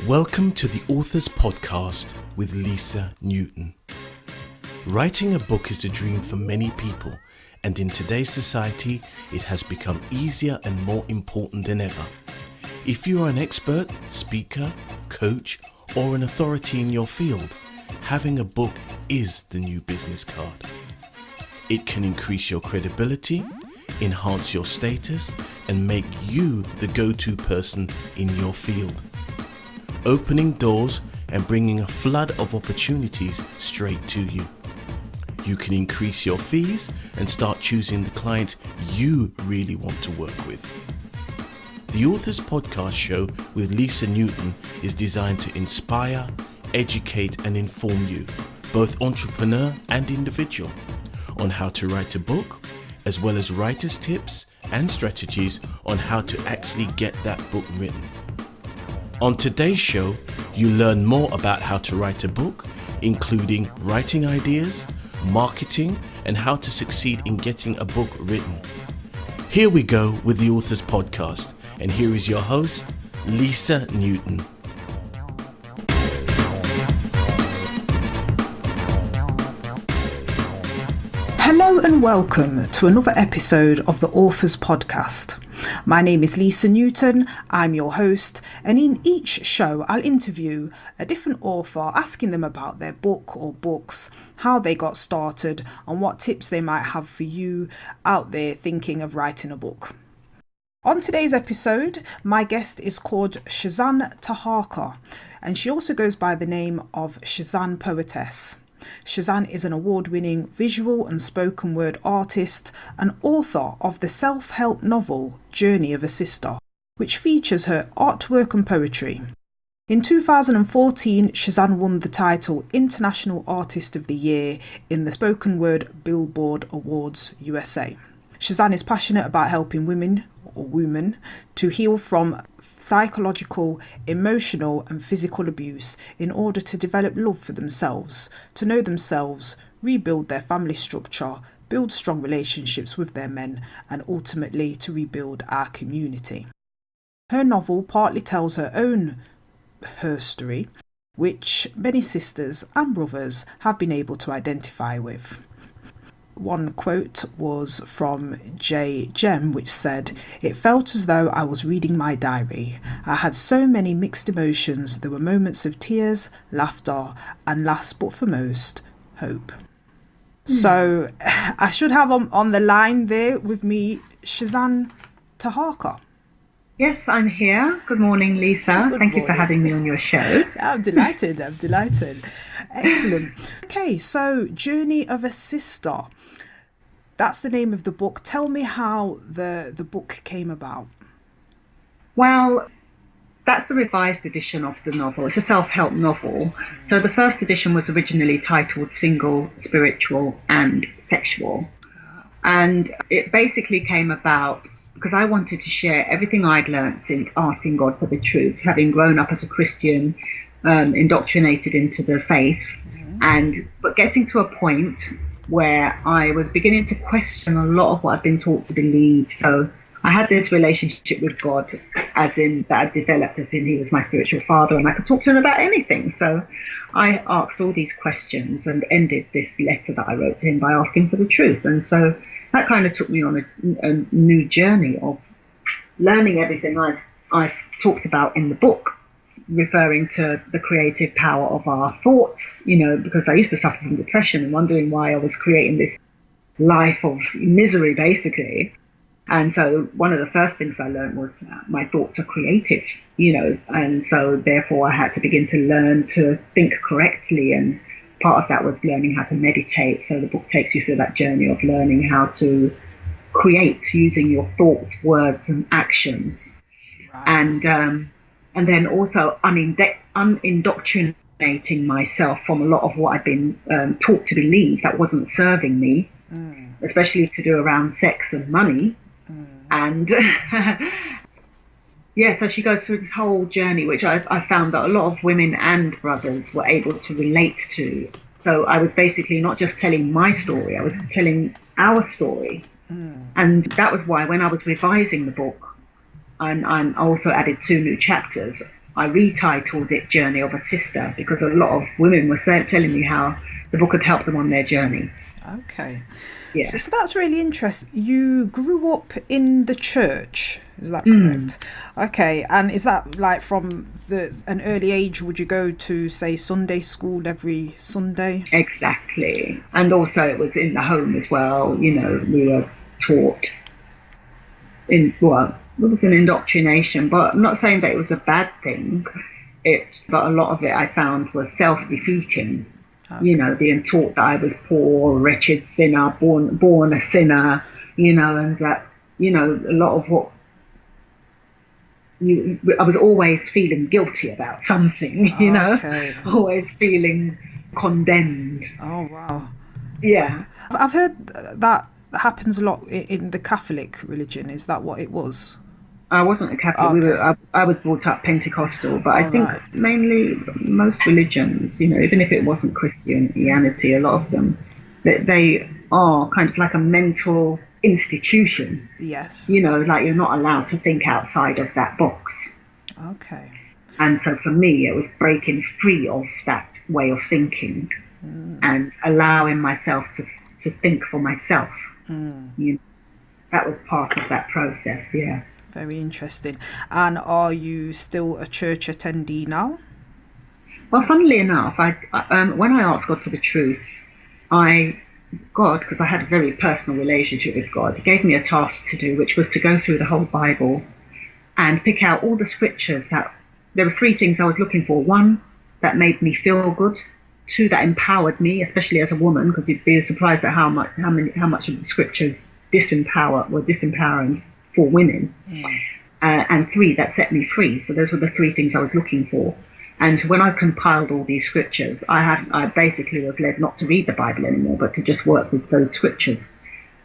Welcome to the Author's Podcast with Lisa Newton. Writing a book is a dream for many people, and in today's society, it has become easier and more important than ever. If you are an expert, speaker, coach, or an authority in your field, having a book is the new business card. It can increase your credibility, enhance your status, and make you the go-to person in your field, opening doors and bringing a flood of opportunities straight to you. You can increase your fees and start choosing the clients you really want to work with. The Author's Podcast show with Lisa Newton is designed to inspire, educate and inform you, both entrepreneur and individual, on how to write a book, as well as writer's tips and strategies on how to actually get that book written. On today's show, you learn more about how to write a book, including writing ideas, marketing, and how to succeed in getting a book written. Here we go with the Author's Podcast, and here is your host, Lisa Newton. Hello and welcome to another episode of the Author's Podcast. My name is Lisa Newton, I'm your host, and in each show I'll interview a different author, asking them about their book or books, how they got started, and what tips they might have for you out there thinking of writing a book. On today's episode, my guest is called Cezanne Taharqa, and she also goes by the name of Cezanne Poetess. Cezanne is an award-winning visual and spoken word artist and author of the self-help novel Journey of a Sister, which features her artwork and poetry. In 2014, Cezanne won the title International Artist of the Year in the Spokenword Billboard Awards, USA. Cezanne is passionate about helping women to heal from psychological, emotional and physical abuse in order to develop love for themselves, to know themselves, rebuild their family structure, build strong relationships with their men, and ultimately to rebuild our community. Her novel partly tells her story, which many sisters and brothers have been able to identify with. One quote was from J. Jem, which said, "It felt as though I was reading my diary. I had so many mixed emotions. There were moments of tears, laughter, and last but foremost, hope." So I should have on the line there with me Cezanne Taharqa. Yes, I'm here. Good morning, Lisa. Thank you for having me on your show. I'm delighted. Excellent. Okay, so Journey of a Sister. That's the name of the book. Tell me how the book came about. Well, that's the revised edition of the novel. It's a self-help novel. So the first edition was originally titled Single, Spiritual and Sexual. And it basically came about because I wanted to share everything I'd learned in asking God for the truth, having grown up as a Christian, indoctrinated into the faith, but getting to a point where I was beginning to question a lot of what I'd been taught to believe. So I had this relationship with God, as in that I developed as in he was my spiritual father and I could talk to him about anything. So I asked all these questions and ended this letter that I wrote to him by asking for the truth. And so that kind of took me on a new journey of learning everything I've talked about in the book, referring to the creative power of our thoughts, because I used to suffer from depression and wondering why I was creating this life of misery, basically. And so one of the first things I learned was my thoughts are creative, and so therefore I had to begin to learn to think correctly. And part of that was learning how to meditate. So the book takes you through that journey of learning how to create using your thoughts, words and actions. Right. And then also, I'm indoctrinating myself from a lot of what I've been taught to believe that wasn't serving me, especially to do around sex and money. And so she goes through this whole journey, which I found that a lot of women and brothers were able to relate to. So I was basically not just telling my story, I was telling our story. And that was why when I was revising the book, and I also added 2 new chapters, I retitled it Journey of a Sister, because a lot of women were telling me how the book had helped them on their journey. Okay. Yeah. So that's really interesting. You grew up in the church, is that correct? Okay. And is that like from an early age? Would you go to, say, Sunday school every Sunday? Exactly. And also it was in the home as well. You know, we were taught it was an indoctrination, but I'm not saying that it was a bad thing. But a lot of it I found was self-defeating. Okay. You know, being taught that I was poor, wretched sinner, born a sinner, you know, and that, you know, a lot of what I was always feeling guilty about something, you know, always feeling condemned. Oh, wow. Yeah. I've heard that happens a lot in the Catholic religion. Is that what it was? I wasn't a Catholic. Okay. I was brought up Pentecostal, but I think mainly most religions, you know, even if it wasn't Christianity, a lot of them, they are kind of like a mental institution. Yes. You know, like you're not allowed to think outside of that box. Okay. And so for me, it was breaking free of that way of thinking and allowing myself to think for myself. You know, that was part of that process, yeah. Very interesting. And are you still a church attendee now? Well, funnily enough, when I asked God for the truth, because I had a very personal relationship with God, He gave me a task to do, which was to go through the whole Bible and pick out all the scriptures there were 3 things I was looking for. 1, that made me feel good. 2, that empowered me, especially as a woman, because you'd be surprised at how much of the scriptures were disempowering for women. And 3, that set me free. So those were the 3 things I was looking for. And when I compiled all these scriptures, I basically was led not to read the Bible anymore, but to just work with those scriptures.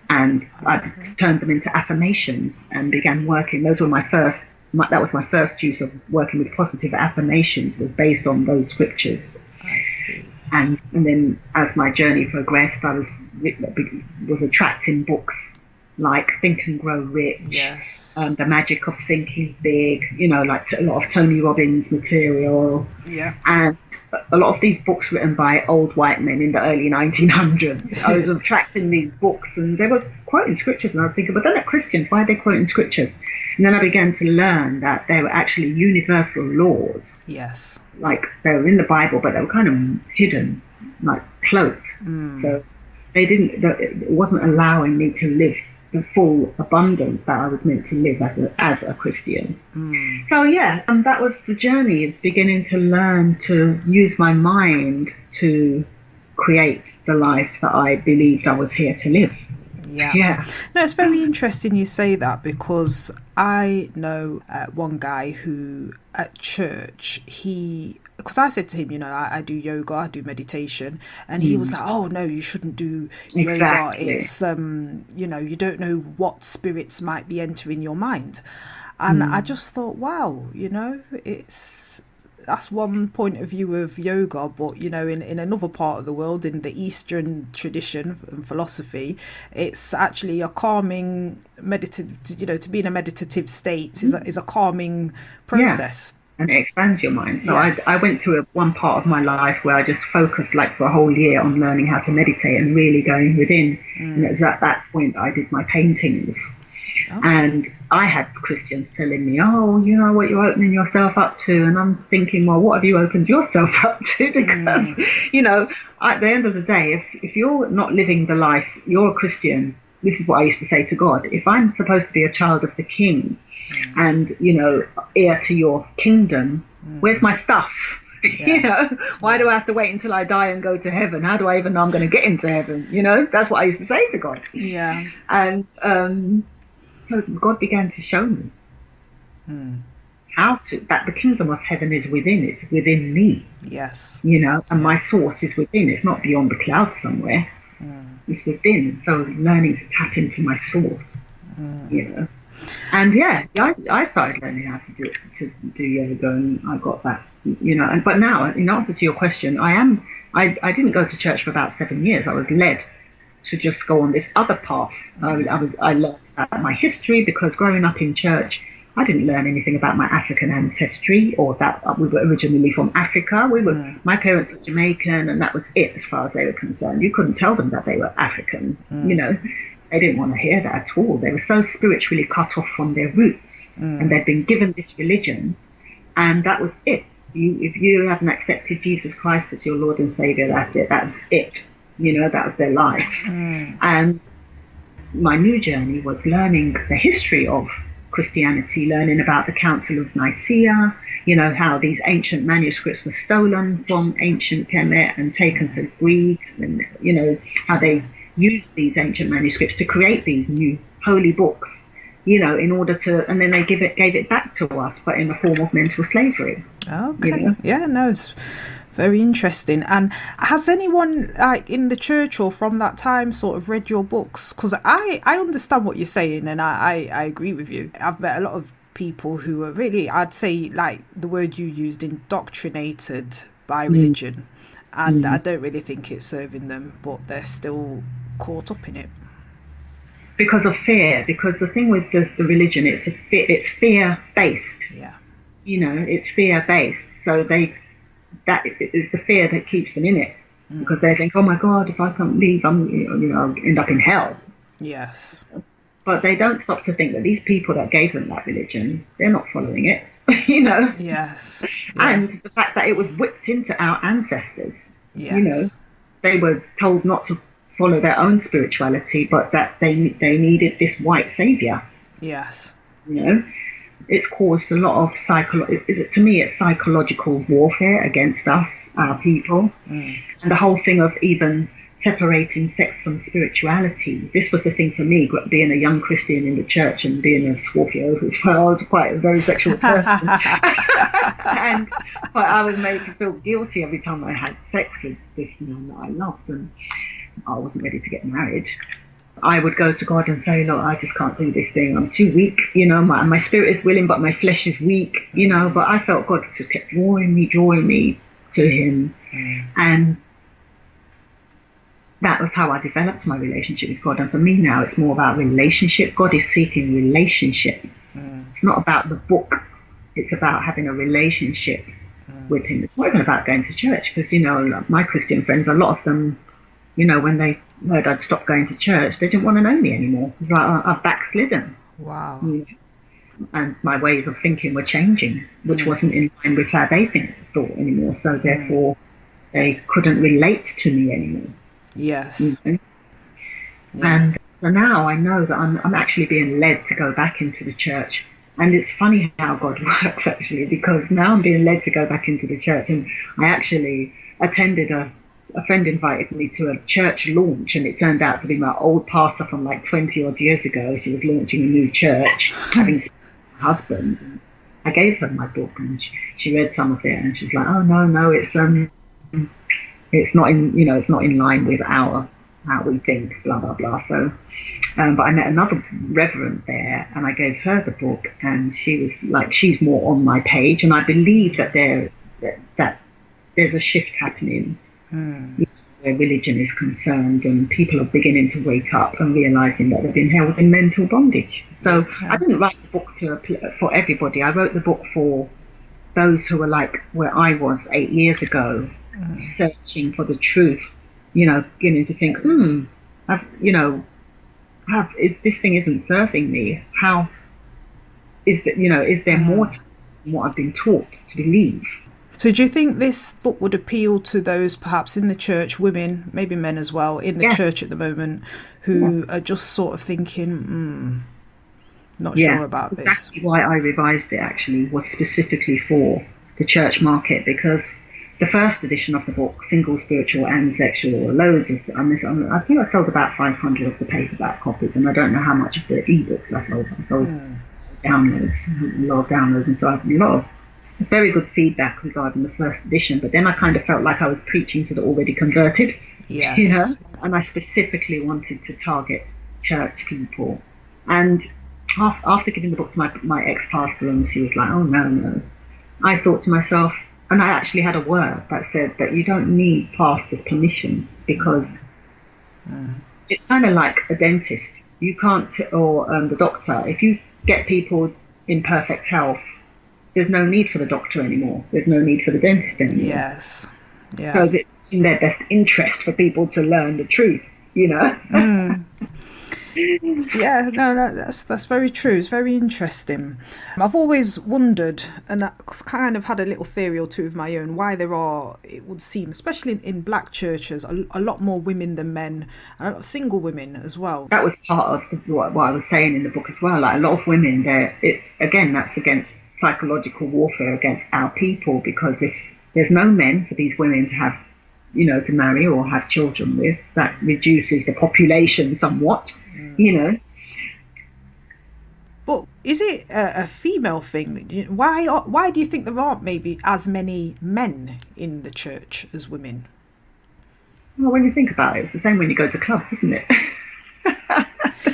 And I turned them into affirmations and began working. That was my first use of working with positive affirmations, was based on those scriptures. I see. And then as my journey progressed, I was attracting books like Think and Grow Rich, yes, The Magic of Thinking Big, you know, like a lot of Tony Robbins material. Yeah. And a lot of these books written by old white men in the early 1900s. I was attracting these books and they were quoting scriptures, and I was thinking, but they're not Christians, why are they quoting scriptures? And then I began to learn that they were actually universal laws. Yes. Like they were in the Bible, but they were kind of hidden, like cloaked. So it wasn't allowing me to live the full abundance that I was meant to live as a Christian. So yeah, and that was the journey, of beginning to learn to use my mind to create the life that I believed I was here to live. Yeah. No, it's very interesting you say that, because I know one guy who at church, because I said to him, you know, I do yoga, I do meditation, and he was like, oh no, you shouldn't do yoga. It's you know, you don't know what spirits might be entering your mind. And I just thought, wow, you know, that's one point of view of yoga, but you know, in another part of the world, in the Eastern tradition and philosophy, it's actually a calming to be in a meditative state is a calming process. Yeah. And it expands your mind. So yes. I went through one part of my life where I just focused like for a whole year on learning how to meditate and really going within. And it was at that point I did my paintings. Okay. And I had Christians telling me, oh, you know what you're opening yourself up to. And I'm thinking, well, what have you opened yourself up to? Because, you know, at the end of the day, if you're not living the life, you're a Christian. This is what I used to say to God. If I'm supposed to be a child of the King and, you know, heir to your kingdom, where's my stuff? Yeah. You know, why do I have to wait until I die and go to heaven? How do I even know I'm going to get into heaven? You know, that's what I used to say to God. Yeah. And so God began to show me that the kingdom of heaven is within. It's within me. Yes. You know, and my source is within. It's not beyond the clouds somewhere. It's within. So learning to tap into my source. You know. And yeah, I started learning how to do yoga, and I got that, you know. But now, in answer to your question, I didn't go to church for about 7 years. I was led to just go on this other path. I learned about my history, because growing up in church, I didn't learn anything about my African ancestry or that we were originally from Africa. My parents were Jamaican, and that was it as far as they were concerned. You couldn't tell them that they were African, you know. They didn't want to hear that at all. They were so spiritually cut off from their roots, and they'd been given this religion, and that was it. If you haven't accepted Jesus Christ as your Lord and Savior, that's it. That's it. You know, that was their life. And my new journey was learning the history of Christianity, learning about the Council of Nicaea, you know, how these ancient manuscripts were stolen from ancient Kemet and taken to Greek, and, you know, how they used these ancient manuscripts to create these new holy books, you know, in order to, and then they gave it back to us, but in the form of mental slavery. Okay. You know? Yeah, no, it's very interesting. And has anyone in the church or from that time sort of read your books? Because I understand what you're saying, and I agree with you. I've met a lot of people who are really, I'd say, like the word you used, indoctrinated by religion, and I don't really think it's serving them, but they're still caught up in it. Because of fear, because the thing with the religion, it's fear-based. Yeah. You know, it's fear-based. So that is the fear that keeps them in it, because they think, oh my God, if I can't leave, I'll end up in hell. Yes. But they don't stop to think that these people that gave them that religion, they're not following it, you know. Yes. Yeah. And the fact that it was whipped into our ancestors, Yes. you know, they were told not to follow their own spirituality, but that they needed this white savior. Yes. You know, it's caused a lot of to me, it's psychological warfare against us, our people, and the whole thing of even separating sex from spirituality. This was the thing for me, being a young Christian in the church and being a Scorpio as well. I was quite a very sexual person, but I was made to feel guilty every time I had sex with this man that I loved, and I wasn't ready to get married. I would go to God and say, look, I just can't do this thing. I'm too weak, you know, my spirit is willing, but my flesh is weak, you know. But I felt God just kept drawing me to him. And that was how I developed my relationship with God. And for me now, it's more about relationship. God is seeking relationship. It's not about the book. It's about having a relationship with him. It's not even about going to church, because, you know, my Christian friends, a lot of them, you know, when they heard I'd stopped going to church, they didn't want to know me anymore. It was like I've backslidden. Wow. And my ways of thinking were changing, which wasn't in line with how they thought anymore. So therefore, they couldn't relate to me anymore. Yes. You know? Yes. And so now I know that I'm actually being led to go back into the church. And it's funny how God works, actually, because now I'm being led to go back into the church. And I actually attended a friend invited me to a church launch, and it turned out to be my old pastor from like 20 odd years ago. She was launching a new church, having a husband. And I gave her my book, and she read some of it, and she's like, "Oh no, it's not in, you know, it's not in line with how we think, blah blah blah." So, but I met another reverend there, and I gave her the book, and she was like, she's more on my page, and I believe that there's a shift happening. Where religion is concerned, and people are beginning to wake up and realizing that they've been held in mental bondage. So I didn't write the book for everybody. I wrote the book for those who were like where I was 8 years ago, searching for the truth, you know, beginning to think, this thing isn't serving me. How is that, you know, is there more to what I've been taught to believe? So do you think this book would appeal to those perhaps in the church, women, maybe men as well, in the church at the moment, who are just sort of thinking, not sure about this? Exactly why I revised it, actually, was specifically for the church market, because the first edition of the book, Single, Spiritual and Sexual, loads of, I think I sold about 500 of the paperback copies, and I don't know how much of the ebooks I sold. I sold downloads, a lot of downloads, and so I have a lot of very good feedback regarding the first edition, but then I kind of felt like I was preaching to the already converted, yes. You know, and I specifically wanted to target church people. And after giving the book to my ex-pastor, and she was like, oh no, I thought to myself, and I actually had a word that said that you don't need pastor's permission, because it's kind of like a dentist. You can't, or the doctor, if you get people in perfect health, there's no need for the doctor anymore. There's no need for the dentist anymore. Yes. Yeah. So it's in their best interest for people to learn the truth, you know? Yeah, no, that's very true. It's very interesting. I've always wondered, and I kind of had a little theory or two of my own, why there are, it would seem, especially in black churches, a lot more women than men, and a lot of single women as well. That was part of what I was saying in the book as well. Like, a lot of women, that's against psychological warfare against our people, because if there's no men for these women to have, you know, to marry or have children with, that reduces the population somewhat, you know. But is it a female thing? Why do you think there aren't maybe as many men in the church as women? Well, when you think about it, it's the same when you go to clubs, isn't it?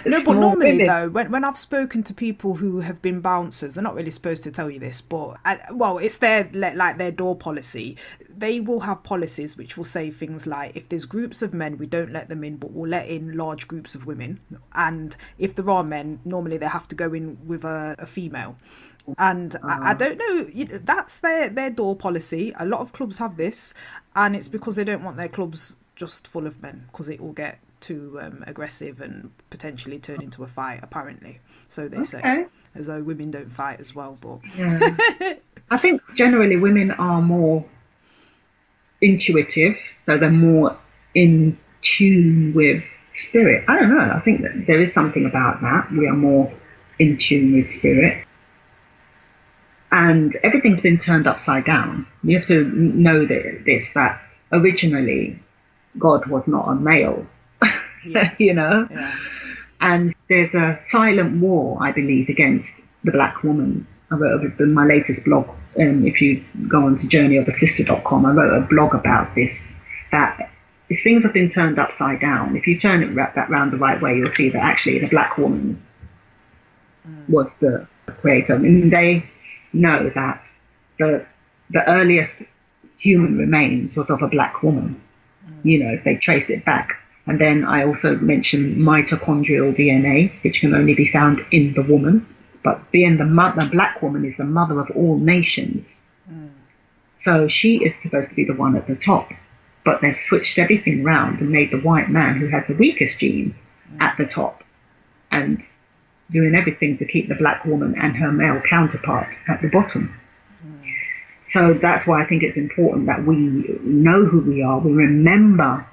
No, but normally though, when I've spoken to people who have been bouncers, they're not really supposed to tell you this, but it's their door policy. They will have policies which will say things like, if there's groups of men, we don't let them in, but we'll let in large groups of women. And if there are men, normally they have to go in with a female. And I don't know, that's their door policy. A lot of clubs have this, and it's because they don't want their clubs just full of men, because it will get too aggressive and potentially turn into a fight, apparently. So they say, as though women don't fight as well. But yeah. I think generally women are more intuitive, so they're more in tune with spirit. I don't know, I think that there is something about that. We are more in tune with spirit. And everything's been turned upside down. You have to know that originally God was not a male. Yes. You know, yeah. And there's a silent war, I believe, against the black woman. I wrote in my latest blog, if you go on to journeyofasister.com, I wrote a blog about this, that if things have been turned upside down, if you turn it that round the right way, you'll see that actually the black woman was the creator. I mean, they know that the earliest human remains was of a black woman. You know, if they trace it back. And then I also mentioned mitochondrial DNA, which can only be found in the woman. But being the black woman is the mother of all nations. So she is supposed to be the one at the top. But they've switched everything round and made the white man, who has the weakest gene, at the top. And doing everything to keep the black woman and her male counterpart at the bottom. So that's why I think it's important that we know who we are, we remember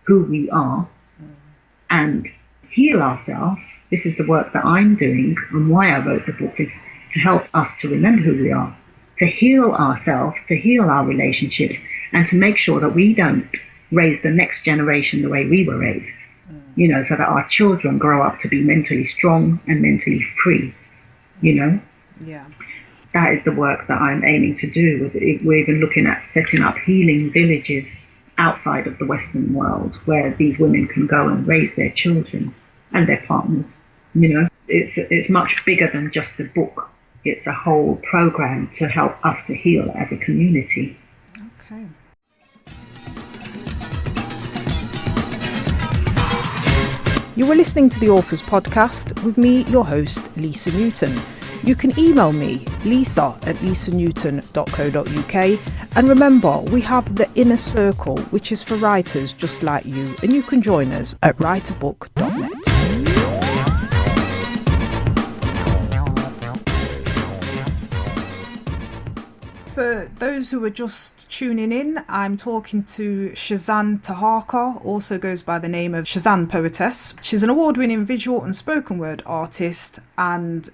who we are, and heal ourselves. This is the work that I'm doing, and why I wrote the book is to help us to remember who we are, to heal ourselves, to heal our relationships, and to make sure that we don't raise the next generation the way we were raised, you know, so that our children grow up to be mentally strong and mentally free, you know. Yeah. That is the work that I'm aiming to do. We're even looking at setting up healing villages outside of the Western world where these women can go and raise their children and their partners. You know, it's much bigger than just a book. It's a whole program to help us to heal as a community. Okay. You were listening to the Authors Podcast with me, your host, Lisa Newton. You can email me, lisa@lisanewton.co.uk, and remember, we have the Inner Circle, which is for writers just like you, and you can join us at writeabook.net. For those who are just tuning in, I'm talking to Cezanne Taharqa, also goes by the name of Cezanne Poetess. She's an award-winning visual and spoken word artist and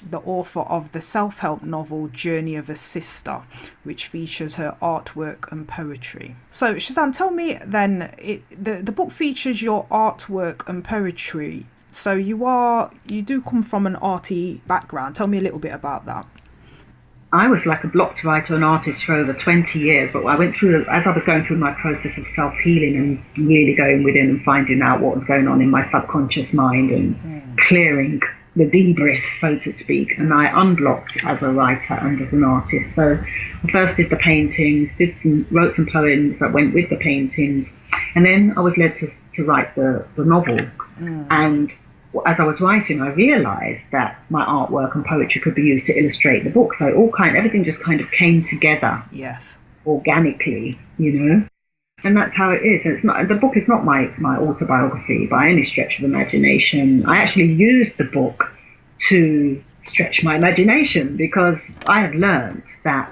the author of the self-help novel Journey of a Sister, which features her artwork and poetry. So Cezanne, tell me then, the book features your artwork and poetry. So you do come from an arty background. Tell me a little bit about that. I was like a blocked writer and artist for over 20 years, but I went through, as I was going through my process of self-healing and really going within and finding out what was going on in my subconscious mind and clearing the debris, so to speak, and I unblocked as a writer and as an artist. So I first did the paintings, wrote some poems that went with the paintings, and then I was led to write the novel. And as I was writing, I realized that my artwork and poetry could be used to illustrate the book. So everything just kind of came together. Yes. Organically, and that's how it is. And the book is not my autobiography by any stretch of imagination. I actually used the book to stretch my imagination, because I have learned that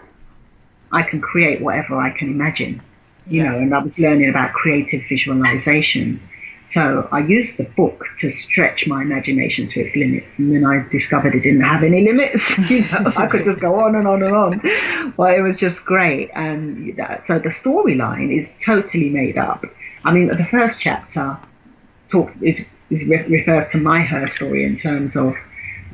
I can create whatever I can imagine, and I was learning about creative visualization. So I used the book to stretch my imagination to its limits, and then I discovered it didn't have any limits. I could just go on and on and on. Well, it was just great. And so the storyline is totally made up. I mean, the first chapter refers to her story in terms of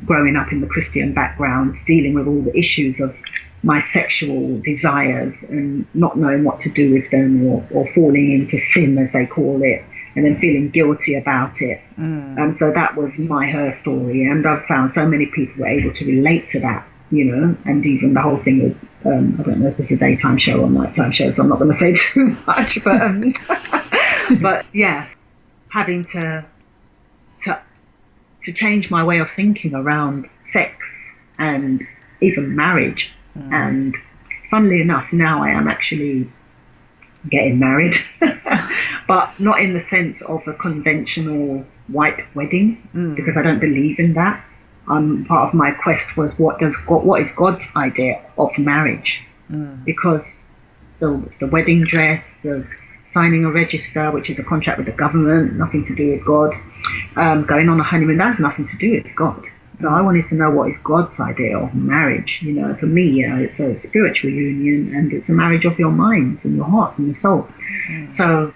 growing up in the Christian background, dealing with all the issues of my sexual desires and not knowing what to do with them, or falling into sin, as they call it, and then feeling guilty about it. And so that was her story. And I've found so many people were able to relate to that, and even the whole thing with, I don't know if it's a daytime show or nighttime show, so I'm not going to say too much, but, but yeah, having to change my way of thinking around sex and even marriage. And funnily enough, now I am actually getting married, but not in the sense of a conventional white wedding, because I don't believe in that. Part of my quest was what is God's idea of marriage, because the wedding dress, the signing a register, which is a contract with the government, nothing to do with God, going on a honeymoon, that has nothing to do with God. So I wanted to know what is God's idea of marriage. For me, it's a spiritual union, and it's a marriage of your minds and your hearts and your soul. So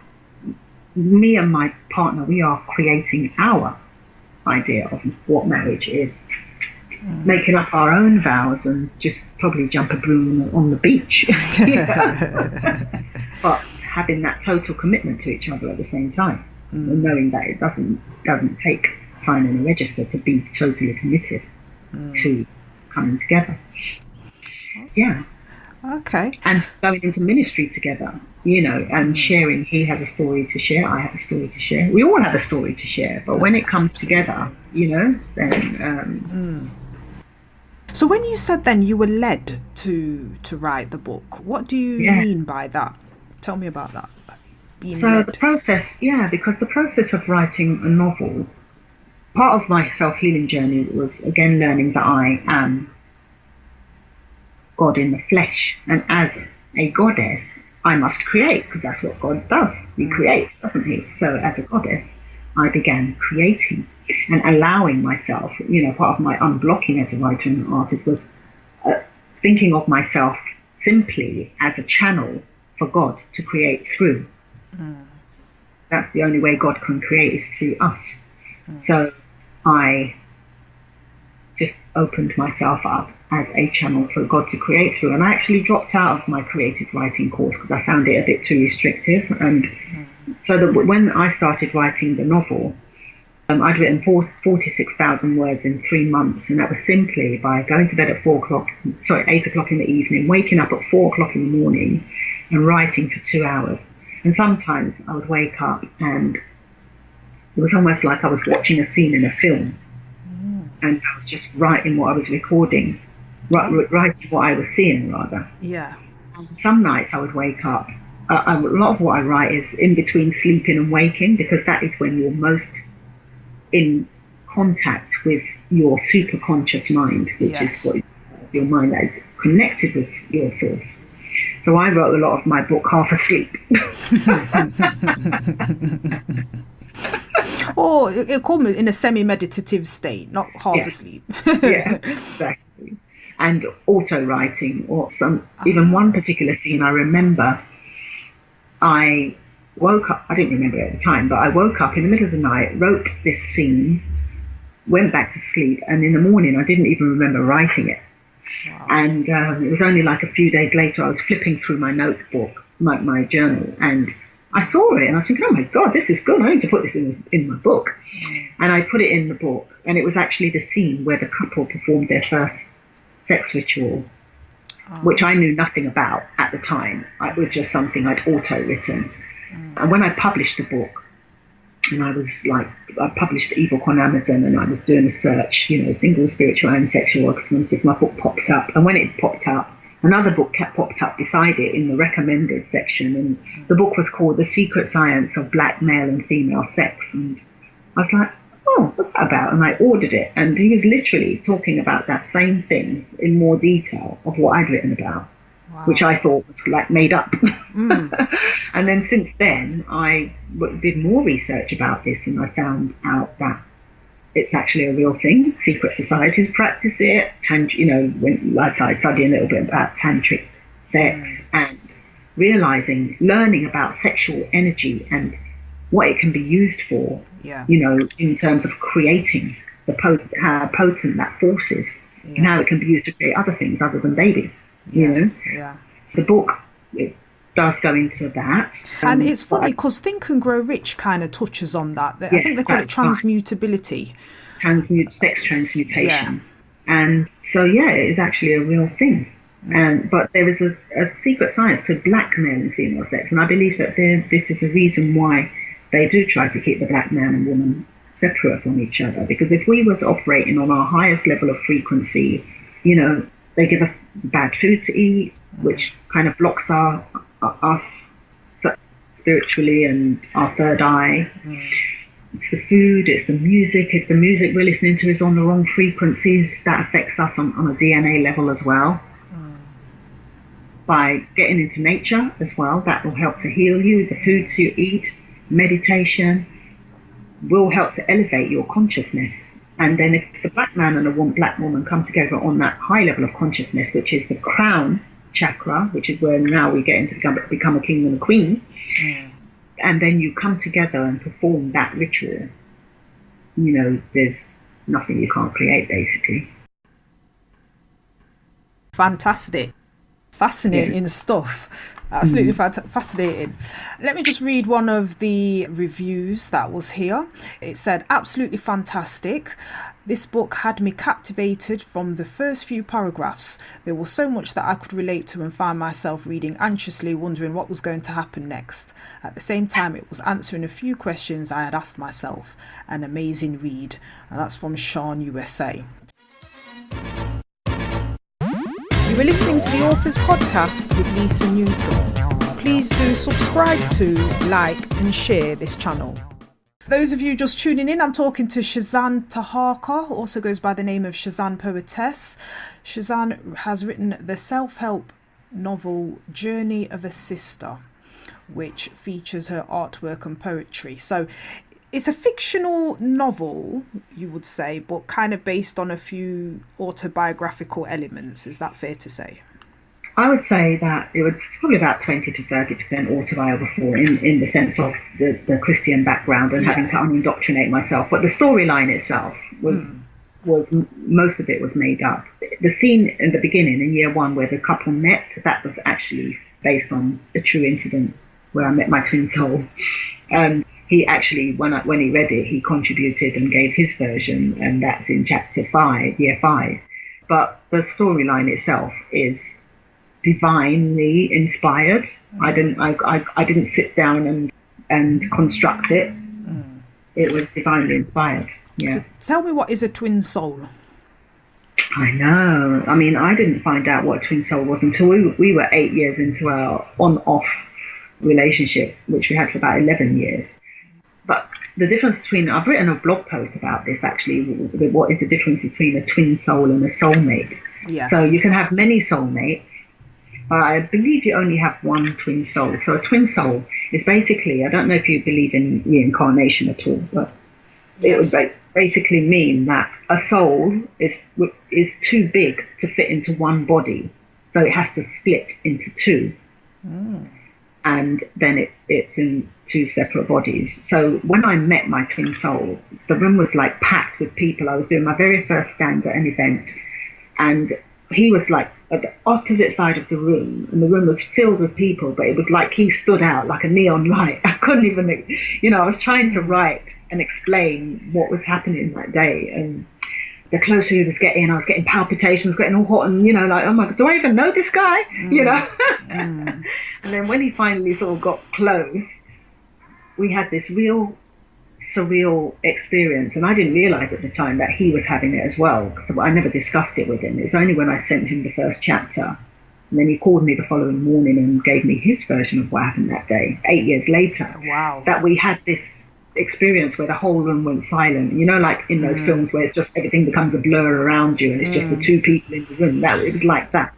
me and my partner, we are creating our idea of what marriage is, making up our own vows and just probably jump a broom on the beach. But having that total commitment to each other at the same time, and knowing that it doesn't take signing a register to be totally committed to coming together. Yeah. Okay. And going into ministry together, and sharing. He has a story to share, I have a story to share. We all have a story to share, but when it comes together, then... So when you said then you were led to write the book, what do you mean by that? Tell me about that. The process, because the process of writing a novel, part of my self-healing journey was, again, learning that I am God in the flesh. And as a goddess, I must create, because that's what God does. He creates, doesn't he? So as a goddess, I began creating and allowing myself, part of my unblocking as a writer and an artist was thinking of myself simply as a channel for God to create through. That's the only way God can create, is through us. So I just opened myself up as a channel for God to create through. And I actually dropped out of my creative writing course because I found it a bit too restrictive. And so when I started writing the novel, I'd written 46,000 words in 3 months. And that was simply by going to bed at 8 o'clock in the evening, waking up at 4 o'clock in the morning and writing for 2 hours. And sometimes I would wake up and it was almost like I was watching a scene in a film, and I was just writing what I was recording, writing what I was seeing, rather. Yeah. And some nights I would wake up. A lot of what I write is in between sleeping and waking, because that is when you're most in contact with your superconscious mind, which is what your mind that is connected with your source. So I wrote a lot of my book half asleep. Or it called me in a semi-meditative state, not half asleep. Yeah, exactly. And auto writing, or even one particular scene I remember. I woke up, I didn't remember it at the time, but I woke up in the middle of the night, wrote this scene, went back to sleep, and in the morning I didn't even remember writing it. Wow. And it was only like a few days later I was flipping through my notebook, my journal, and I saw it and I was thinking, oh my God, this is good. I need to put this in my book. And I put it in the book, and it was actually the scene where the couple performed their first sex ritual, which I knew nothing about at the time. It was just something I'd auto-written. And when I published the book, and I published the ebook on Amazon, and I was doing a search, single, spiritual and sexual, if my book pops up. And when it popped up, another book popped up beside it in the recommended section, and the book was called The Secret Science of Black Male and Female Sex. And I was like, oh, what's that about? And I ordered it, and he was literally talking about that same thing in more detail of what I'd written about. Wow. Which I thought was like made up. And then since then, I did more research about this, and I found out that it's actually a real thing. Secret societies practice it. When I studied a little bit about tantric sex and learning about sexual energy and what it can be used for. Yeah. In terms of creating how potent that force is, and how it can be used to create other things other than babies. Yeah. The book, it does go into that. And it's funny because Think and Grow Rich kind of touches on that. I think they call it transmutability. Sex transmutation. Yeah. And so, it is actually a real thing. But there is a secret science to black male and female sex. And I believe that this is a reason why they do try to keep the black man and woman separate from each other. Because if we was operating on our highest level of frequency, they give us bad food to eat, which kind of blocks us spiritually and our third eye. It's the food, it's the music. If the music we're listening to is on the wrong frequencies, that affects us on a DNA level as well. By getting into nature as well, that will help to heal you. The foods you eat, meditation, will help to elevate your consciousness. And then if the black man and the black woman come together on that high level of consciousness, which is the crown chakra, which is where now we get into become a king and a queen, and then you come together and perform that ritual, there's nothing you can't create, basically. Fantastic. Fascinating stuff. Absolutely fascinating. Let me just read one of the reviews that was here. It said, absolutely fantastic. This book had me captivated from the first few paragraphs. There was so much that I could relate to and find myself reading anxiously, wondering what was going to happen next. At the same time, it was answering a few questions I had asked myself. An amazing read. And that's from Sean, USA. You were listening to the Authors Podcast with Lisa Newton. Please do subscribe to, like and share this channel. For those of you just tuning in, I'm talking to Cezanne Taharqa, also goes by the name of Cezanne Poetess. Cezanne has written the self-help novel Journey of a Sister, which features her artwork and poetry. So it's a fictional novel, you would say, but kind of based on a few autobiographical elements. Is that fair to say? I would say that it was probably about 20 to 30% autobiographical in the sense of the Christian background and having to unindoctrinate myself. But the storyline itself was most of it was made up. The scene in the beginning, in year one, where the couple met, that was actually based on a true incident where I met my twin soul. He actually, when he read it, he contributed and gave his version, and that's in chapter 5, year 5. But the storyline itself is divinely inspired. I didn't sit down and construct it. It was divinely inspired. Yeah. So tell me, what is a twin soul? I know. I mean, I didn't find out what twin soul was until we were 8 years into our on-off relationship, which we had for about 11 years. But the difference between, I've written a blog post about this actually, what is the difference between a twin soul and a soulmate. Yes. So you can have many soulmates, but I believe you only have one twin soul. So a twin soul is basically, I don't know if you believe in reincarnation at all, but it would basically mean that a soul is too big to fit into one body. So it has to split into two. And then it's in two separate bodies. So when I met my twin soul, the room was like packed with people. I was doing my very first stand at an event, and he was like at the opposite side of the room, and the room was filled with people, but it was like he stood out like a neon light. I couldn't even, I was trying to write and explain what was happening that day, and the closer he was getting, I was getting palpitations, getting all hot, and like, oh my God, do I even know this guy? And then when he finally sort of got close, we had this real surreal experience, and I didn't realize at the time that he was having it as well, because I never discussed it with him. It was only when I sent him the first chapter, and then he called me the following morning and gave me his version of what happened that day, 8 years later. Wow. That we had this experience where the whole room went silent, you know, like in those films where it's just everything becomes a blur around you and it's just the two people in the room. That it was like that.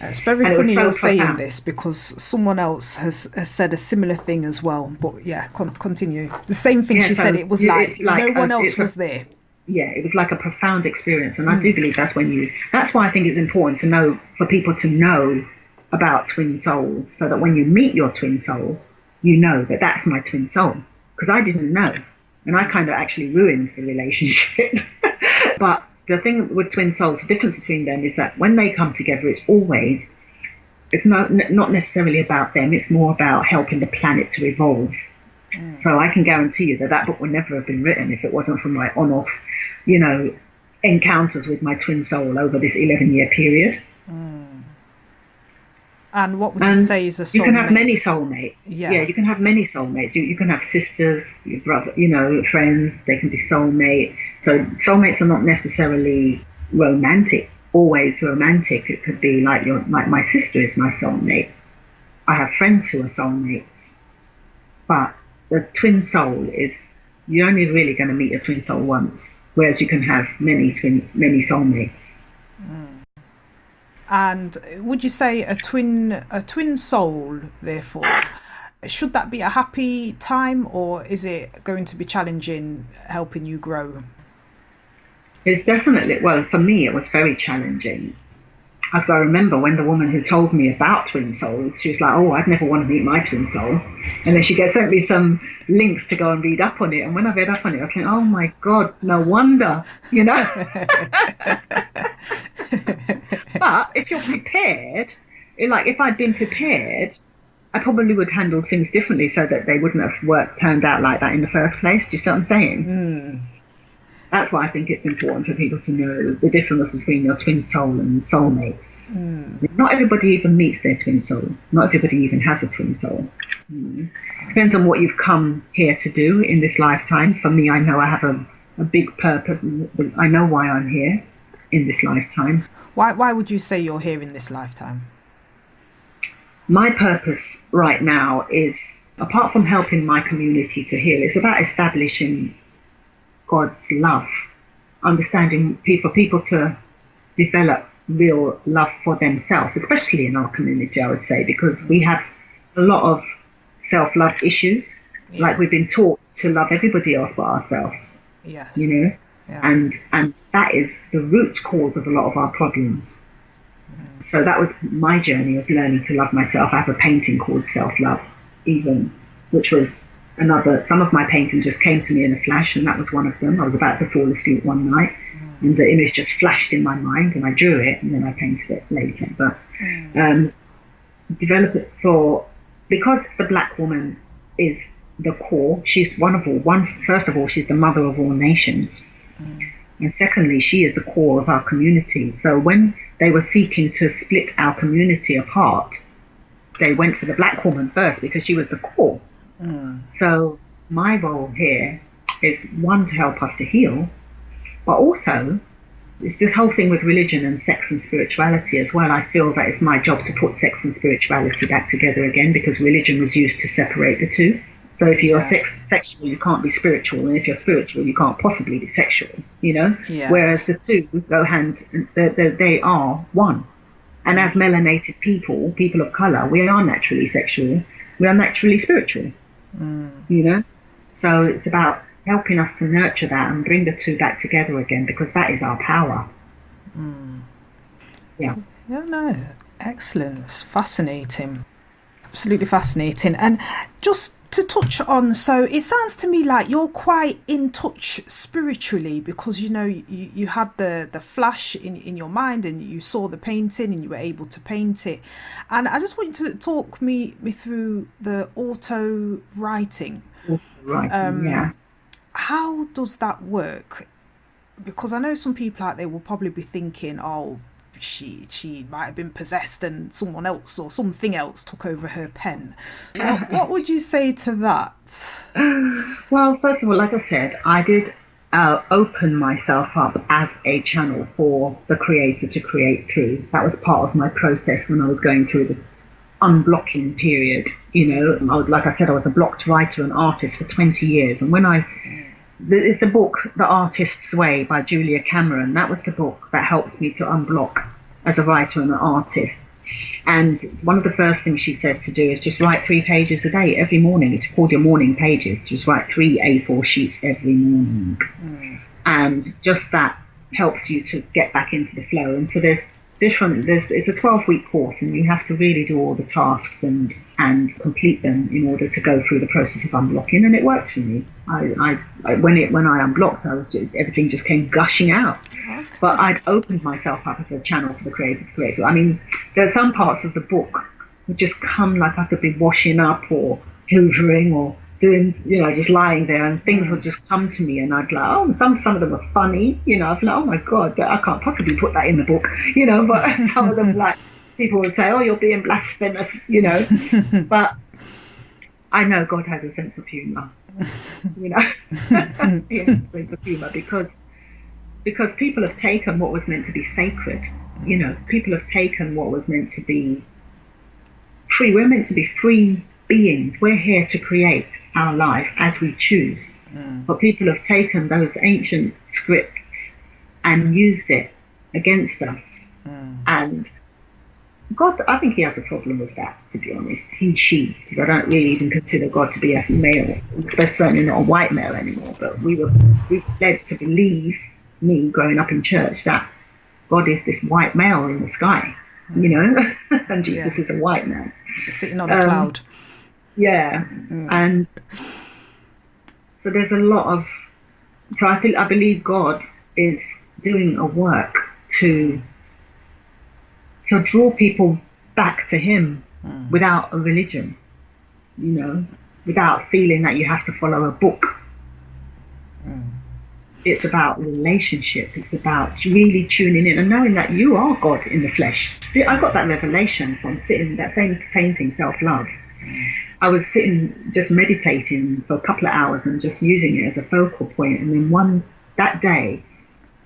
It's very funny you're saying this, because someone else has said a similar thing as well. But yeah, continue. The same thing she said. It was like no one else was there. Yeah, it was like a profound experience, and I do believe that's why I think it's important to know, for people to know about twin souls, so that when you meet your twin soul, you know that that's my twin soul. Because I didn't know, and I kind of actually ruined the relationship. But the thing with twin souls, the difference between them is that when they come together, it's not necessarily about them. It's more about helping the planet to evolve. So I can guarantee you that book would never have been written if it wasn't for my on-off, encounters with my twin soul over this 11-year period. And what would you say is a soulmate? You can have many soulmates. Yeah, you can have many soulmates. You can have sisters, your brother, friends. They can be soulmates. So soulmates are not necessarily always romantic. It could be like my sister is my soulmate. I have friends who are soulmates. But the twin soul is, you're only really going to meet your twin soul once, whereas you can have many soulmates. And would you say a twin soul, therefore, should that be a happy time, or is it going to be challenging, helping you grow? It's definitely, well, for me, it was very challenging. As I remember when the woman who told me about twin souls, she was like, "Oh, I'd never want to meet my twin soul." And then she sent me some links to go and read up on it. And when I read up on it, I was like, "Oh my God, no wonder," But if you're prepared, if I'd been prepared, I probably would handle things differently so that they wouldn't have turned out like that in the first place. Do you see what I'm saying? That's why I think it's important for people to know the difference between your twin soul and soulmates. Not everybody even meets their twin soul. Not everybody even has a twin soul. Depends on what you've come here to do in this lifetime. For me, I know I have a big purpose. I know why I'm here in this lifetime. Why would you say you're here in this lifetime? My purpose right now is, apart from helping my community to heal, it's about establishing God's love, understanding people to develop real love for themselves, especially in our community, I would say, because we have a lot of self-love issues. Like we've been taught to love everybody else but ourselves. Yes. Yeah. And that is the root cause of a lot of our problems. So that was my journey of learning to love myself. I have a painting called Self-Love, which was some of my paintings just came to me in a flash, and that was one of them. I was about to fall asleep one night, and the image just flashed in my mind, and I drew it, and then I painted it later. But develop it because the black woman is the core. She's first of all, she's the mother of all nations. And secondly, she is the core of our community. So when they were seeking to split our community apart, they went for the black woman first because she was the core. So my role here is, one, to help us to heal, but also it's this whole thing with religion and sex and spirituality as well. I feel that it's my job to put sex and spirituality back together again, because religion was used to separate the two. So if you're sexual, you can't be spiritual, and if you're spiritual, you can't possibly be sexual, Yes. Whereas the two go hand, they are one. And as melanated people of color, we are naturally sexual, we are naturally spiritual. So it's about helping us to nurture that and bring the two back together again, because that is our power. No, excellent. It's fascinating, absolutely fascinating. And just to touch on, so it sounds to me like you're quite in touch spiritually, because you had the flash in your mind, and you saw the painting and you were able to paint it. And I just want you to talk me through the auto writing. How does that work? Because I know some people out there will probably be thinking, oh, she might have been possessed and someone else or something else took over her pen. What would you say to that? Well, first of all, like I said, I did open myself up as a channel for the creator to create through. That was part of my process when I was going through the unblocking period. Like I said, I was a blocked writer and artist for 20 years. And when it's the book The Artist's Way by Julia Cameron. That was the book that helped me to unblock as a writer and an artist. And one of the first things she says to do is just write 3 pages a day every morning. It's called your morning pages. Just write 3 A4 sheets every morning. And just that helps you to get back into the flow. And so it's a 12-week course, and you have to really do all the tasks and complete them in order to go through the process of unblocking. And it worked for me. When I unblocked, everything just came gushing out. Okay. But I'd opened myself up as a channel for the creator. I mean, there are some parts of the book that just come like I could be washing up or hoovering or doing, just lying there, and things would just come to me, and I'd like, oh, some of them were funny, I'd like, oh my God, I can't possibly put that in the book, but some of them, like, people would say, oh, you're being blasphemous, but I know God has a sense of humour, He has a sense of humour because people have taken what was meant to be sacred, people have taken what was meant to be free. We're meant to be free beings. We're here to create our life as we choose. But people have taken those ancient scripts and used it against us. And God, I think He has a problem with that, to be honest. She, because I don't really even consider God to be a male, certainly not a white male anymore. But we were led to believe, me growing up in church, that God is this white male in the sky, and Jesus is a white man. Sitting on a cloud. Yeah, and so there's a lot of. So I believe God is doing a work to draw people back to Him without a religion, without feeling that you have to follow a book. It's about relationship. It's about really tuning in and knowing that you are God in the flesh. I got that revelation from sitting that same painting, Self-Love. I was sitting just meditating for a couple of hours and just using it as a focal point, and then that day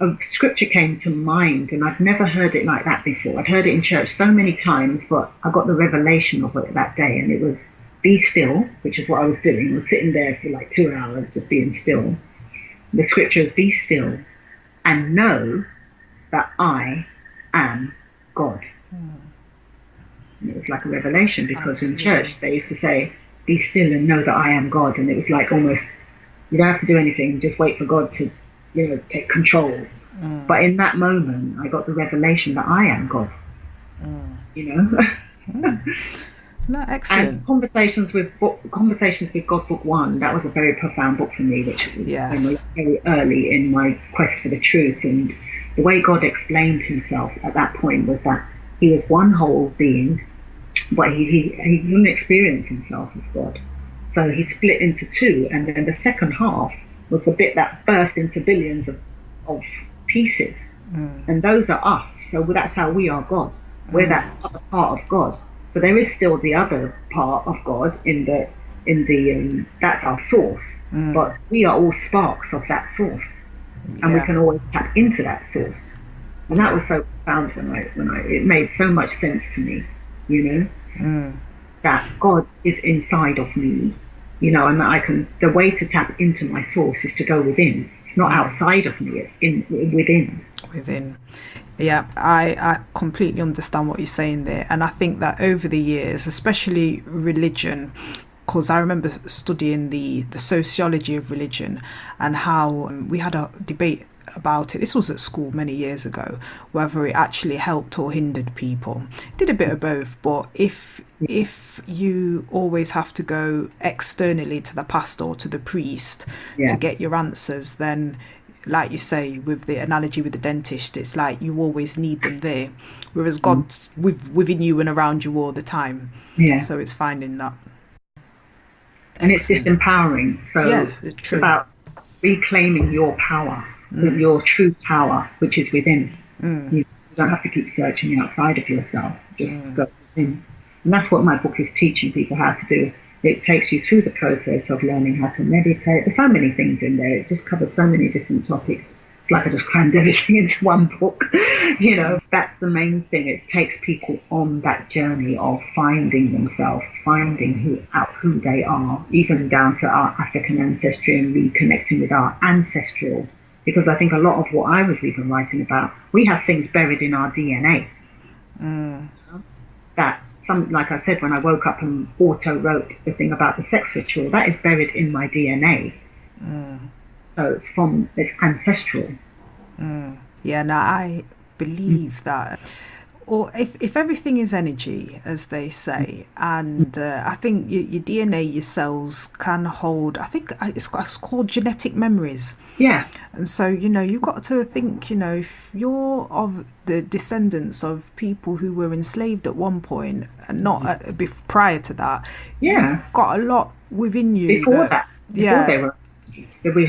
a scripture came to mind, and I'd never heard it like that before. I'd heard it in church so many times, but I got the revelation of it that day, and it was be still, which is what I was doing. I was sitting there for like 2 hours just being still. The scripture is be still and know that I am God. And it was like a revelation, because in church they used to say, be still and know that I am God. And it was like almost, you don't have to do anything, just wait for God to, take control. But in that moment, I got the revelation that I am God. No, excellent. And Conversations with God, book 1, that was a very profound book for me, which was very early in my quest for the truth. And the way God explained Himself at that point was that He was one whole being, but he didn't experience Himself as God. So He split into 2, and then the second half was the bit that burst into billions of pieces. And those are us. So that's how we are God. We're that other part of God. So there is still the other part of God in the that's our source. But we are all sparks of that source, and we can always tap into that source. And that was so profound when it made so much sense to me, that God is inside of me, and that the way to tap into my source is to go within. It's not outside of me, it's within. Yeah, I completely understand what you're saying there. And I think that over the years, especially religion, because I remember studying the sociology of religion and how we had a debate about it. This was at school many years ago, whether it actually helped or hindered people. It did a bit of both, but if you always have to go externally to the pastor or to the priest to get your answers, then like you say, with the analogy with the dentist, it's like you always need them there, whereas God's within you and around you all the time. So it's finding that. And it's just empowering. So it's about reclaiming your power, your true power, which is within. You don't have to keep searching outside of yourself. Just go within. And that's what my book is teaching people how to do. It takes you through the process of learning how to meditate. There's so many things in there. It just covers so many different topics. It's like I just crammed everything into one book. You know, that's the main thing. It takes people on that journey of finding themselves, finding who they are, even down to our African ancestry and reconnecting with our ancestral. Because I think a lot of what I was even writing about, we have things buried in our DNA. That, like I said, when I woke up and auto-wrote the thing about the sex ritual, that is buried in my DNA. So it's ancestral. Yeah, no, I believe that. Or if everything is energy, as they say, and I think your DNA, your cells can hold, I think it's called genetic memories. Yeah. And so, you know, you've got to think, you know, if you're of the descendants of people who were enslaved at one point and not prior to that, you've got a lot within you. Before they were, we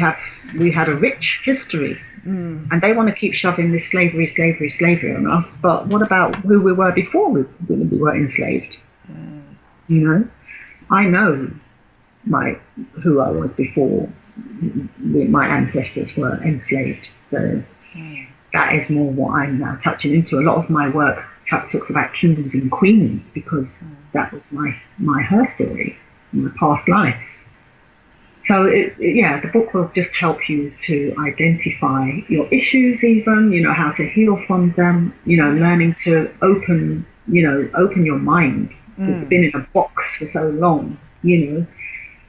had a rich history. And they want to keep shoving this slavery on us. But what about who we were before we were enslaved? You know, I know who I was before my ancestors were enslaved. So that is more what I'm now touching into. A lot of my work talks about kings and queens because that was her story, my past lives. So, the book will just help you to identify your issues even, you know, how to heal from them, you know, learning to open your mind. It's been in a box for so long, you know.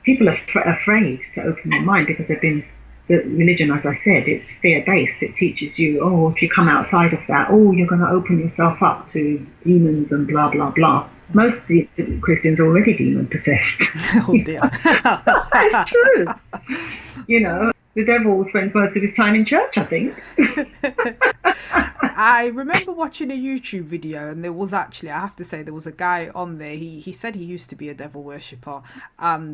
People are afraid to open their mind because the religion, as I said, it's fear-based. It teaches you, if you come outside of that, you're going to open yourself up to demons and blah, blah, blah. Most Christians are already demon-possessed. Oh, dear. It's true. You know, the devil spends most of his time in church, I think. I remember watching a YouTube video, and there was actually, I have to say, there was a guy on there. He said he used to be a devil worshipper.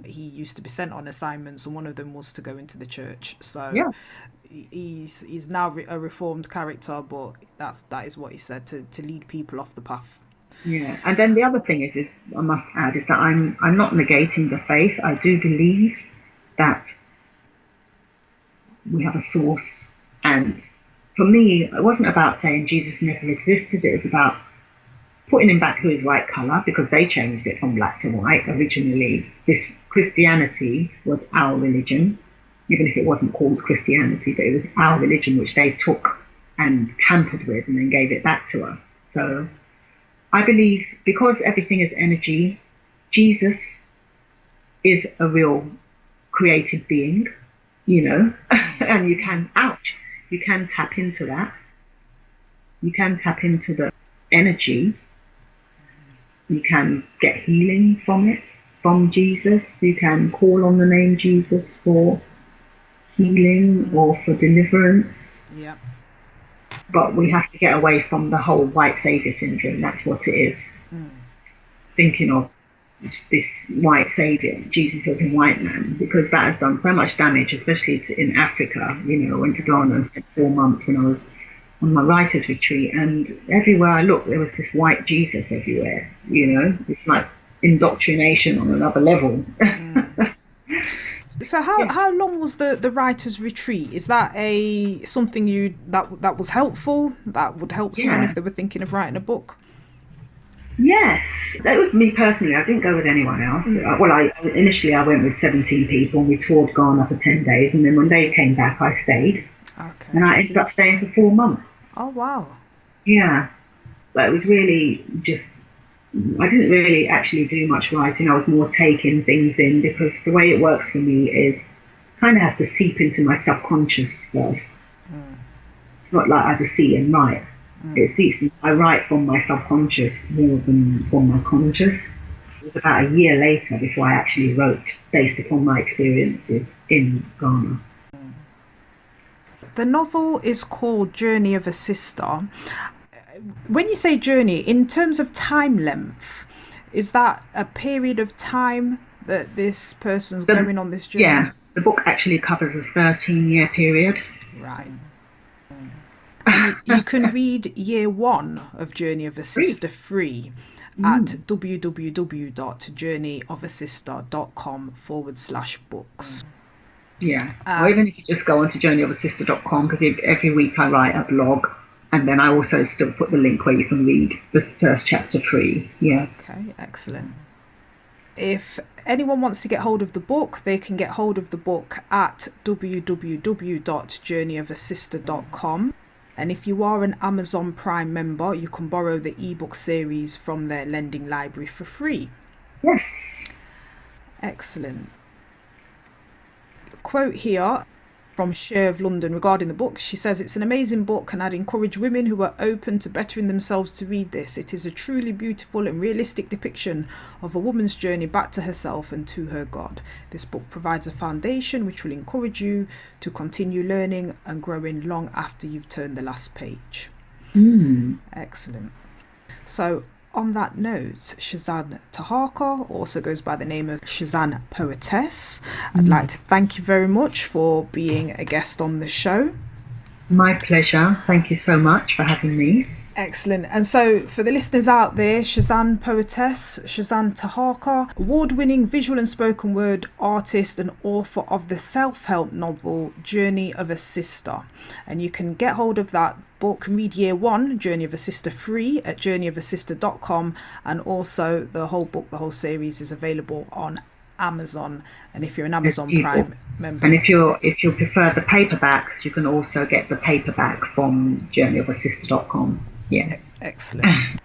He used to be sent on assignments, and one of them was to go into the church. So he's now a reformed character, but that is what he said, to lead people off the path. Yeah, and then the other thing is I must add, is that I'm not negating the faith. I do believe that we have a source, and for me, it wasn't about saying Jesus never existed. It was about putting him back to his right colour, because they changed it from black to white. Originally, this Christianity was our religion, even if it wasn't called Christianity, but it was our religion, which they took and tampered with and then gave it back to us. So I believe, because everything is energy, Jesus is a real created being, you know, and you can tap into that. You can tap into the energy. You can get healing from it, from Jesus. You can call on the name Jesus for healing or for deliverance. Yeah. But we have to get away from the whole white saviour syndrome. That's what it is. Thinking of this white saviour, Jesus as a white man, because that has done so much damage, especially in Africa. You know, I went to Ghana and spent 4 months when I was on my writer's retreat, and everywhere I looked, there was this white Jesus everywhere. You know, it's like indoctrination on another level. So how long was the writer's retreat? Is that something that was helpful, that would help someone if they were thinking of writing a book? Yes, that was me personally. I didn't go with anyone else. Well, initially I went with 17 people, and we toured Ghana for 10 days, and then when they came back, I stayed. Okay. And I ended up staying for 4 months. Oh, wow. Yeah, but it was really just, I didn't really actually do much writing. I was more taking things in, because the way it works for me is kind of have to seep into my subconscious first. It's not like I just see and write. It seeps. I write from my subconscious more than from my conscious. It was about a year later before I actually wrote, based upon my experiences in Ghana. The novel is called Journey of a Sister. When you say journey, in terms of time length, is that a period of time that this person's going on this journey? Yeah, the book actually covers a 13-year period. Right. you can read year 1 of Journey of a Sister free at www.journeyofassister.com/books. Yeah. Or even if you just go on to journeyofassister.com, because every week I write a blog, and then I also still put the link where you can read the first chapter free. Yeah. Okay, excellent. If anyone wants to get hold of the book, they can get hold of the book at www.journeyofassister.com. And if you are an Amazon Prime member, you can borrow the ebook series from their lending library for free. Yes. Excellent. Quote here from Share of London regarding the book. She says, "It's an amazing book and I'd encourage women who are open to bettering themselves to read this. It is a truly beautiful and realistic depiction of a woman's journey back to herself and to her God. This book provides a foundation which will encourage you to continue learning and growing long after you've turned the last page." Excellent. So on that note, Cezanne Taharqa also goes by the name of Cezanne Poetess. I'd like to thank you very much for being a guest on the show. My pleasure. Thank you so much for having me. Excellent. And so for the listeners out there, Cezanne Poetess, Cezanne Taharqa, award-winning visual and spoken word artist and author of the self-help novel Journey of a Sister. And you can get hold of that book, read year 1, Journey of a Sister free at journeyofassister.com, and also the whole book, the whole series is available on Amazon. And if you're an Amazon Prime member, and if you prefer the paperbacks, you can also get the paperback from journeyofassister.com. Yeah. Excellent.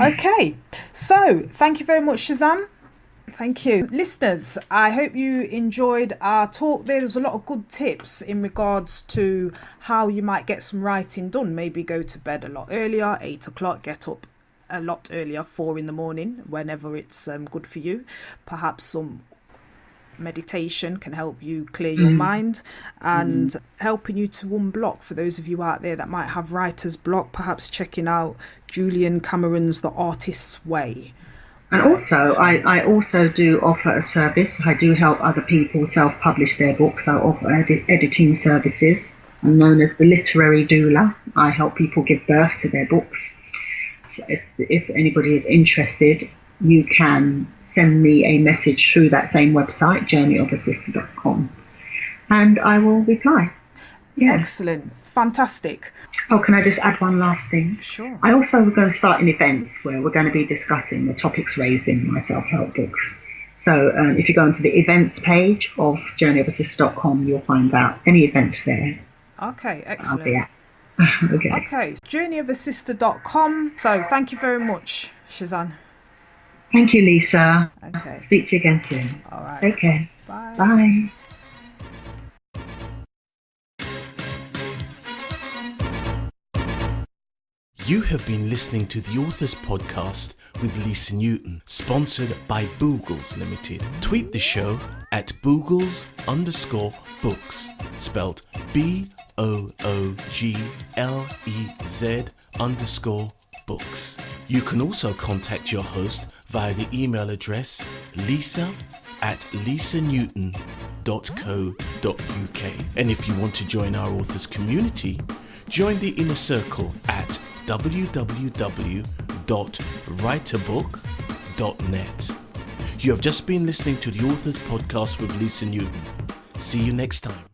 Okay, so thank you very much, Cezanne. Thank you. Listeners, I hope you enjoyed our talk there. There's a lot of good tips in regards to how you might get some writing done. Maybe go to bed a lot earlier, 8 o'clock, get up a lot earlier, 4 in the morning, whenever it's good for you. Perhaps some meditation can help you clear your mind and helping you to unblock. For those of you out there that might have writer's block, perhaps checking out Julian Cameron's The Artist's Way. And also, I also do offer a service. I do help other people self-publish their books. I offer editing services. I'm known as the literary doula. I help people give birth to their books. So if anybody is interested, you can send me a message through that same website, journeyofassister.com, and I will reply. Yeah. Excellent. Fantastic. Oh, can I just add one last thing? Sure. I also am going to start an event where we're going to be discussing the topics raised in my self-help books. So if you go onto the events page of journeyofassister.com, you'll find out any events there. Okay, excellent. I'll be at. Okay, journeyofassister.com. So thank you very much, Cezanne. Thank you, Lisa. Okay. Speak to you again soon. All right. Take care. Bye. Bye. You have been listening to the Authors Podcast with Lisa Newton, sponsored by Boogles Limited. Tweet the show at Boogles_books, spelled BOOGLEZ_books. You can also contact your host via the email address lisa@lisanewton.co.uk. And if you want to join our authors community, join the inner circle at www.writerbook.net. You have just been listening to the Authors Podcast with Lisa Newton. See you next time.